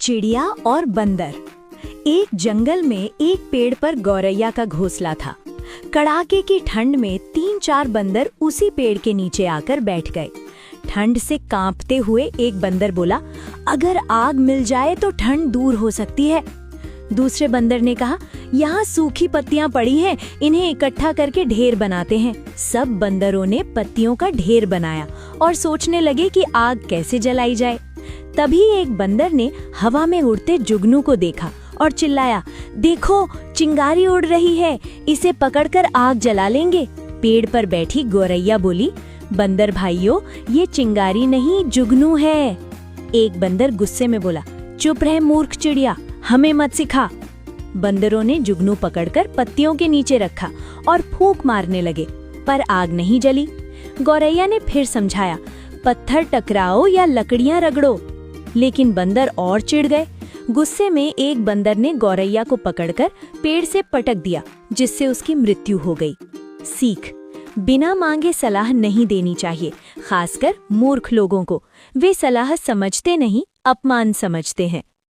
चिड़िया और बंदर। एक जंगल में एक पेड़ पर गौरैया का घोंसला था। कड़ाके की ठंड में 3-4 बंदर उसी पेड़ के नीचे आकर बैठ गए। ठंड से कांपते हुए एक बंदर बोला, अगर आग मिल जाए तो ठंड दूर हो सकती है। दूसरे बंदर ने कहा, यहाँ सूखी पत्तियां पड़ी हैं, इन्हें इकट्ठा करके ढेर बनाते हैं। सब बंदरों ने पत्तियों का ढेर बनाया और सोचने लगे कि आग कैसे जलाई जाए। तभी एक बंदर ने हवा में उड़ते जुगनू को देखा और चिल्लाया, देखो चिंगारी उड़ रही है, इसे पकड़कर आग जला लेंगे। पेड़ पर बैठी गौरैया बोली, बंदर भाइयों, ये चिंगारी नहीं जुगनू है। एक बंदर गुस्से में बोला, चुप रह मूर्ख चिड़िया, हमें मत सिखा। बंदरों ने जुगनू पकड़कर पत्तियों के नीचे रखा और फूंक मारने लगे, पर आग नहीं जली। गौरैया ने फिर समझाया, पत्थर टकराओ या लकड़ियां रगड़ो, लेकिन बंदर और चिढ़ गए। गुस्से में एक बंदर ने गौरैया को पकड़कर पेड़ से पटक दिया, जिससे उसकी मृत्यु हो गई। सीख: बिना मांगे सलाह नहीं देनी चाहिए, खासकर मूर्ख लोगों को। वे सलाह समझते नहीं, अपमान समझते हैं।